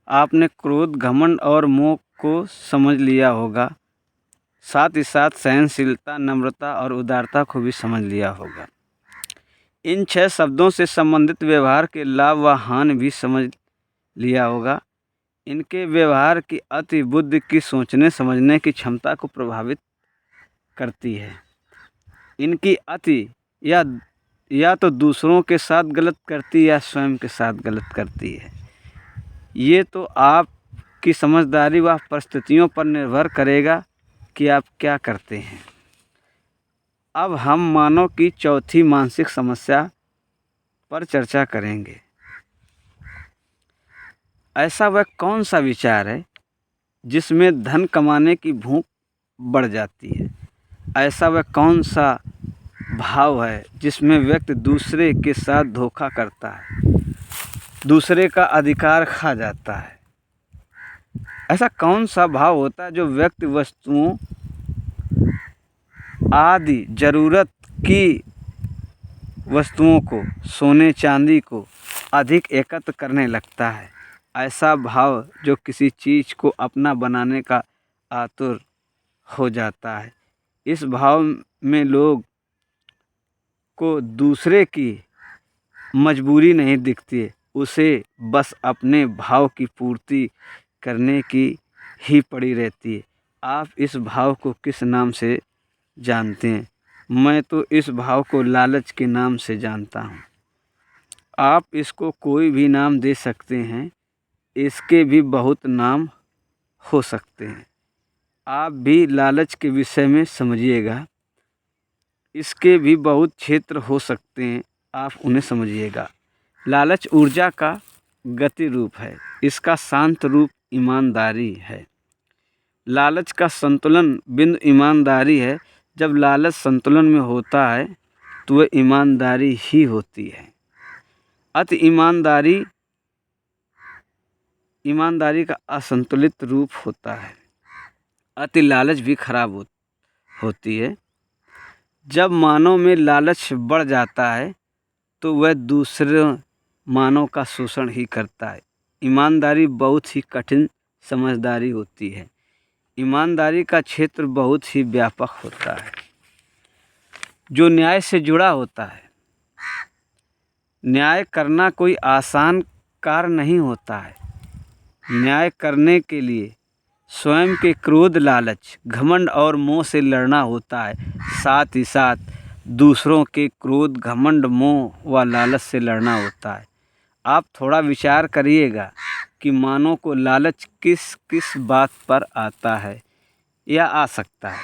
आपने क्रोध, घमंड और मोह को समझ लिया होगा। साथ ही साथ सहनशीलता, नम्रता और उदारता को भी समझ लिया होगा। इन 6 शब्दों से संबंधित व्यवहार के लाभ व हानि भी समझ लिया होगा। इनके व्यवहार की अति बुद्धि की सोचने समझने की क्षमता को प्रभावित करती है। इनकी अति या तो दूसरों के साथ गलत करती है या स्वयं के साथ गलत करती है। ये तो आपकी समझदारी व परिस्थितियों पर निर्भर करेगा कि आप क्या करते हैं। अब हम मानव की चौथी मानसिक समस्या पर चर्चा करेंगे। ऐसा वह कौन सा विचार है जिसमें धन कमाने की भूख बढ़ जाती है? ऐसा वह कौन सा भाव है जिसमें व्यक्ति दूसरे के साथ धोखा करता है, दूसरे का अधिकार खा जाता है? ऐसा कौन सा भाव होता है जो व्यक्ति वस्तुओं आदि ज़रूरत की वस्तुओं को, सोने चांदी को अधिक एकत्र करने लगता है? ऐसा भाव जो किसी चीज़ को अपना बनाने का आतुर हो जाता है। इस भाव में लोग को दूसरे की मजबूरी नहीं दिखती है, उसे बस अपने भाव की पूर्ति करने की ही पड़ी रहती है। आप इस भाव को किस नाम से जानते हैं? मैं तो इस भाव को लालच के नाम से जानता हूँ। आप इसको कोई भी नाम दे सकते हैं, इसके भी बहुत नाम हो सकते हैं। आप भी लालच के विषय में समझिएगा, इसके भी बहुत क्षेत्र हो सकते हैं, आप उन्हें समझिएगा। लालच ऊर्जा का गति रूप है, इसका शांत रूप ईमानदारी है। लालच का संतुलन बिंदु ईमानदारी है। जब लालच संतुलन में होता है तो वह ईमानदारी ही होती है। अति ईमानदारी का असंतुलित रूप होता है। अति लालच भी खराब होती है। जब मानव में लालच बढ़ जाता है तो वह दूसरे मानव का शोषण ही करता है। ईमानदारी बहुत ही कठिन समझदारी होती है। ईमानदारी का क्षेत्र बहुत ही व्यापक होता है, जो न्याय से जुड़ा होता है। न्याय करना कोई आसान कार्य नहीं होता है। न्याय करने के लिए स्वयं के क्रोध, लालच, घमंड और मोह से लड़ना होता है। साथ ही साथ दूसरों के क्रोध, घमंड, मोह व लालच से लड़ना होता है। आप थोड़ा विचार करिएगा कि मानव को लालच किस किस बात पर आता है या आ सकता है।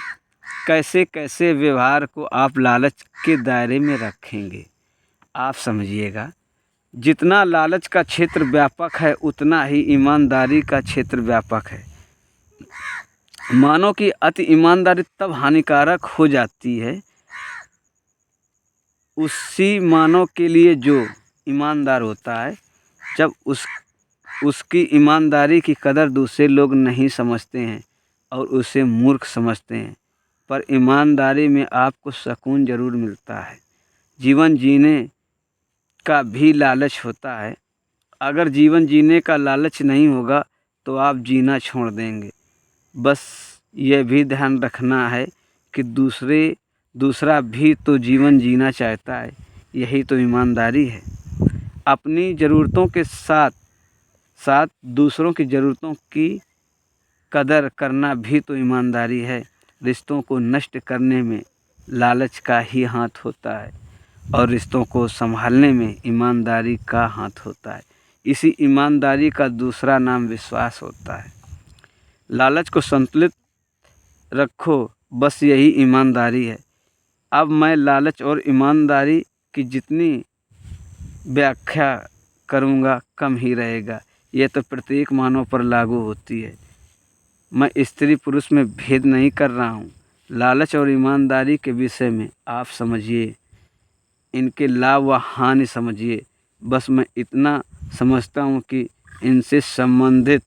कैसे कैसे व्यवहार को आप लालच के दायरे में रखेंगे, आप समझिएगा। जितना लालच का क्षेत्र व्यापक है उतना ही ईमानदारी का क्षेत्र व्यापक है। मानव की अति ईमानदारी तब हानिकारक हो जाती है उसी मानव के लिए जो ईमानदार होता है, जब उसकी ईमानदारी की कदर दूसरे लोग नहीं समझते हैं और उसे मूर्ख समझते हैं। पर ईमानदारी में आपको सुकून ज़रूर मिलता है। जीवन जीने का भी लालच होता है। अगर जीवन जीने का लालच नहीं होगा तो आप जीना छोड़ देंगे। बस यह भी ध्यान रखना है कि दूसरा भी तो जीवन जीना चाहता है। यही तो ईमानदारी है। अपनी ज़रूरतों के साथ साथ दूसरों की ज़रूरतों की कदर करना भी तो ईमानदारी है। रिश्तों को नष्ट करने में लालच का ही हाथ होता है और रिश्तों को संभालने में ईमानदारी का हाथ होता है। इसी ईमानदारी का दूसरा नाम विश्वास होता है। लालच को संतुलित रखो, बस यही ईमानदारी है। अब मैं लालच और ईमानदारी की जितनी व्याख्या करूँगा कम ही रहेगा। यह तो प्रत्येक मानव पर लागू होती है। मैं स्त्री पुरुष में भेद नहीं कर रहा हूँ। लालच और ईमानदारी के विषय में आप समझिए, इनके लाभ व हानि समझिए। बस मैं इतना समझता हूँ कि इनसे संबंधित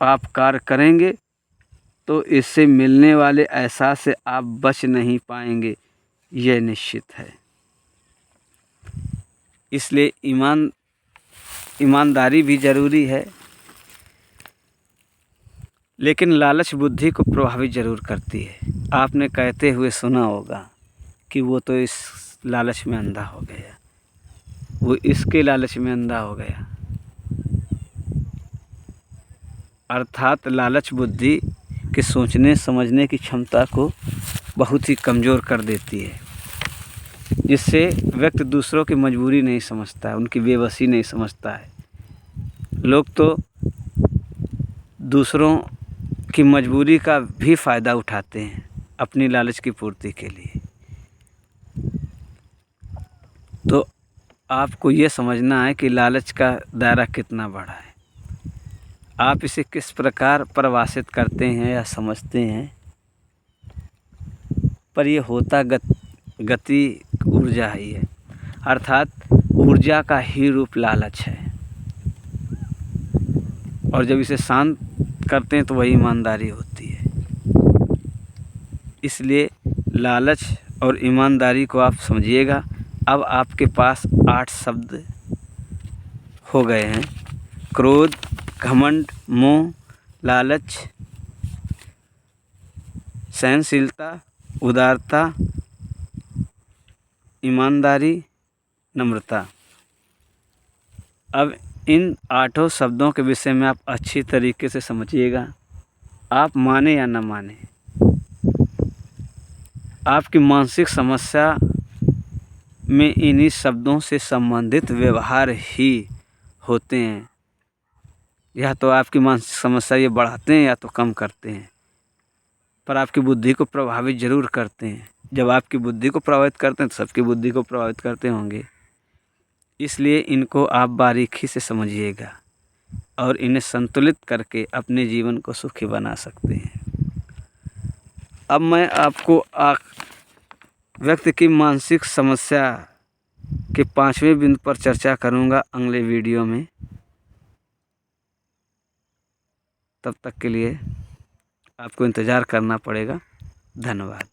आप कार्य करेंगे तो इससे मिलने वाले एहसास से आप बच नहीं पाएंगे, यह निश्चित है। इसलिए ईमानदारी भी ज़रूरी है, लेकिन लालच बुद्धि को प्रभावित ज़रूर करती है। आपने कहते हुए सुना होगा कि वो तो इस लालच में अंधा हो गया, वो इसके लालच में अंधा हो गया। अर्थात लालच बुद्धि के सोचने समझने की क्षमता को बहुत ही कमज़ोर कर देती है, जिससे व्यक्ति दूसरों की मजबूरी नहीं समझता है, उनकी बेबसी नहीं समझता है। लोग तो दूसरों की मजबूरी का भी फ़ायदा उठाते हैं अपनी लालच की पूर्ति के लिए। तो आपको ये समझना है कि लालच का दायरा कितना बड़ा है, आप इसे किस प्रकार परिभाषित करते हैं या समझते हैं, पर ये होता गति ऊर्जा ही है। अर्थात ऊर्जा का ही रूप लालच है, और जब इसे शांत करते हैं तो वही ईमानदारी होती है। इसलिए लालच और ईमानदारी को आप समझिएगा। अब आपके पास 8 शब्द हो गए हैं: क्रोध, घमंड, मोह, लालच, सहनशीलता, उदारता, ईमानदारी, नम्रता। अब इन 8 शब्दों के विषय में आप अच्छी तरीके से समझिएगा। आप माने या न माने, आपकी मानसिक समस्या में इन्हीं शब्दों से संबंधित व्यवहार ही होते हैं। या तो आपकी मानसिक समस्या ये बढ़ाते हैं या तो कम करते हैं, पर आपकी बुद्धि को प्रभावित ज़रूर करते हैं। जब आपकी बुद्धि को प्रभावित करते हैं तो सबकी बुद्धि को प्रभावित करते होंगे। इसलिए इनको आप बारीकी से समझिएगा और इन्हें संतुलित करके अपने जीवन को सुखी बना सकते हैं। अब मैं आपको व्यक्ति की मानसिक समस्या के 5वें बिंदु पर चर्चा करूंगा अगले वीडियो में। तब तक के लिए आपको इंतज़ार करना पड़ेगा। धन्यवाद।